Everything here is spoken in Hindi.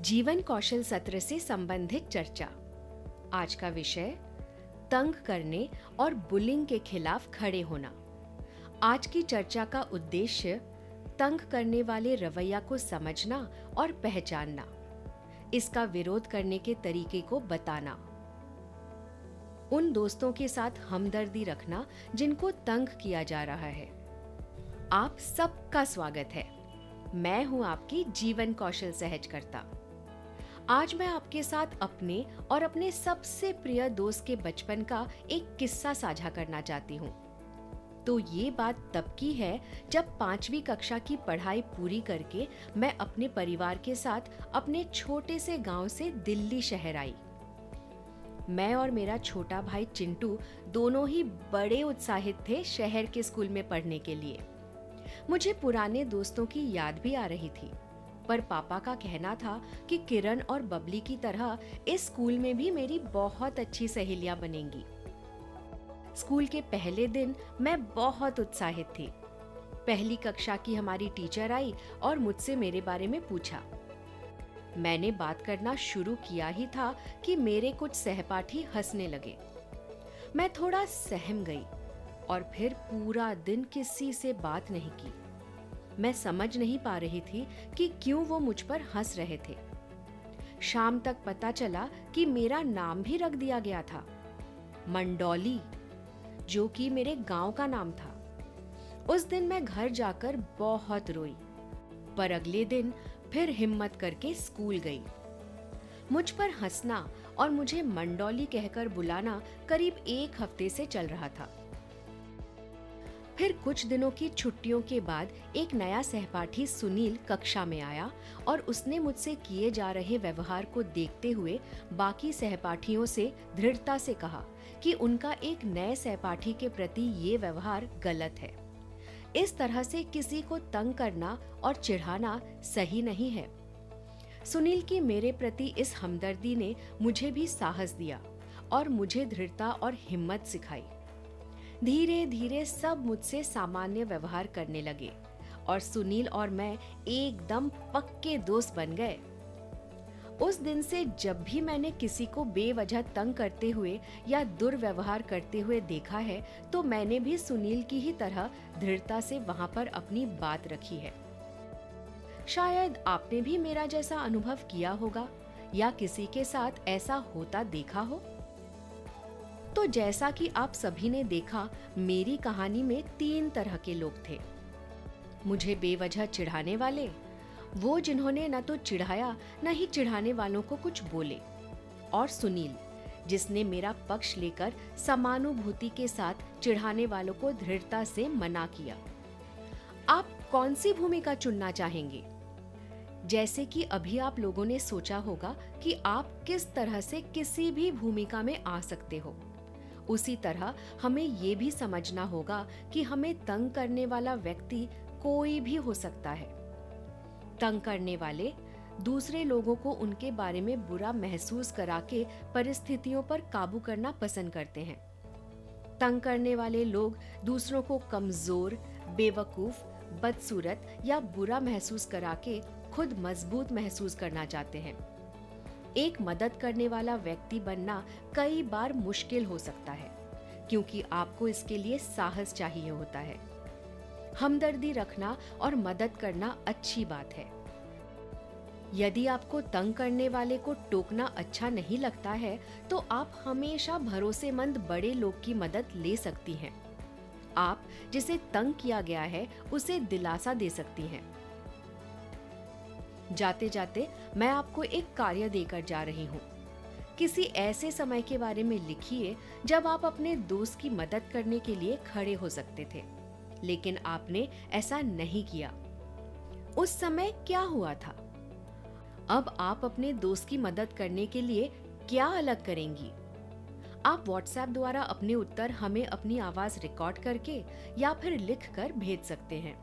जीवन कौशल सत्र से संबंधित चर्चा। आज का विषय तंग करने और बुलिंग के खिलाफ खड़े होना। आज की चर्चा का उद्देश्य तंग करने वाले रवैया को समझना और पहचानना, इसका विरोध करने के तरीके को बताना, उन दोस्तों के साथ हमदर्दी रखना जिनको तंग किया जा रहा है। आप सबका स्वागत है। मैं हूं आपकी जीवन कौशल सहजकर्ता। आज मैं आपके साथ अपने और अपने सबसे प्रिय दोस्त के बचपन का एक किस्सा साझा करना चाहती हूँ। तो ये बात तब की है जब 5वीं कक्षा की पढ़ाई पूरी करके मैं अपने परिवार के साथ अपने छोटे से गांव से दिल्ली शहर आई। मैं और मेरा छोटा भाई चिंटू दोनों ही बड़े उत्साहित थे शहर के स्कूल में पढ़ने के लिए। मुझे पुराने दोस्तों की याद भी आ रही थी, पर पापा का कहना था कि किरण और बबली की तरह इस स्कूल में भी मेरी बहुत अच्छी सहेलियां बनेंगी। स्कूल के पहले दिन मैं बहुत उत्साहित थी। पहली कक्षा की हमारी टीचर आई और मुझसे मेरे बारे में पूछा। मैंने बात करना शुरू किया ही था कि मेरे कुछ सहपाठी हंसने लगे। मैं थोड़ा सहम गई और फिर पूरा दिन किसी से बात नहीं की। मैं समझ नहीं पा रही थी कि क्यों वो मुझ पर हंस रहे थे। शाम तक पता चला कि मेरा नाम भी रख दिया गया था, मंडौली, जो कि मेरे गांव का नाम था। उस दिन मैं घर जाकर बहुत रोई, पर अगले दिन फिर हिम्मत करके स्कूल गई। मुझ पर हंसना और मुझे मंडौली कहकर बुलाना करीब 1 हफ्ते से चल रहा था। फिर कुछ दिनों की छुट्टियों के बाद एक नया सहपाठी सुनील कक्षा में आया और उसने मुझसे किए जा रहे व्यवहार को देखते हुए बाकी सहपाठियों से दृढ़ता से कहा कि उनका एक नए सहपाठी के प्रति ये व्यवहार गलत है। इस तरह से किसी को तंग करना और चिढ़ाना सही नहीं है। सुनील की मेरे प्रति इस हमदर्दी ने मुझे भी साहस दिया और मुझे दृढ़ता और हिम्मत सिखाई। धीरे धीरे सब मुझसे सामान्य व्यवहार करने लगे और सुनील और मैं एकदम पक्के दोस्त बन गए। उस दिन से जब भी मैंने किसी को बेवजह तंग करते हुए या दुर्व्यवहार करते हुए देखा है, तो मैंने भी सुनील की ही तरह दृढ़ता से वहां पर अपनी बात रखी है। शायद आपने भी मेरा जैसा अनुभव किया होगा या किसी के साथ ऐसा होता देखा हो। तो जैसा कि आप सभी ने देखा, मेरी कहानी में 3 तरह के लोग थे। मुझे बेवजह चिढ़ाने वाले, वो जिन्होंने न तो चिढ़ाया न ही चिढ़ाने वालों को कुछ बोले, और सुनील, जिसने मेरा पक्ष लेकर समानुभूति के साथ चिढ़ाने वालों को दृढ़ता से मना किया। आप कौन सी भूमिका चुनना चाहेंगे? जैसे कि अभी आप लोगों ने सोचा होगा कि आप किस तरह से किसी भी भूमिका में आ सकते हो, उसी तरह हमें ये भी समझना होगा कि हमें तंग करने वाला व्यक्ति कोई भी हो सकता है। तंग करने वाले दूसरे लोगों को उनके बारे में बुरा महसूस करा के परिस्थितियों पर काबू करना पसंद करते हैं। तंग करने वाले लोग दूसरों को कमजोर, बेवकूफ, बदसूरत या बुरा महसूस करा के खुद मजबूत महसूस करना चाहते हैं। एक मदद करने वाला व्यक्ति बनना कई बार मुश्किल हो सकता है, क्योंकि आपको इसके लिए साहस चाहिए होता है। हमदर्दी रखना और मदद करना अच्छी बात है। यदि आपको तंग करने वाले को टोकना अच्छा नहीं लगता है, तो आप हमेशा भरोसेमंद बड़े लोग की मदद ले सकती हैं। आप जिसे तंग किया गया है, उसे दिलासा दे सकती हैं। जाते जाते मैं आपको एक कार्य देकर जा रही हूँ। किसी ऐसे समय के बारे में लिखिए जब आप अपने दोस्त की मदद करने के लिए खड़े हो सकते थे, लेकिन आपने ऐसा नहीं किया। उस समय क्या हुआ था? अब आप अपने दोस्त की मदद करने के लिए क्या अलग करेंगी? आप व्हाट्सएप द्वारा अपने उत्तर हमें अपनी आवाज रिकॉर्ड करके या फिर लिख कर भेज सकते हैं।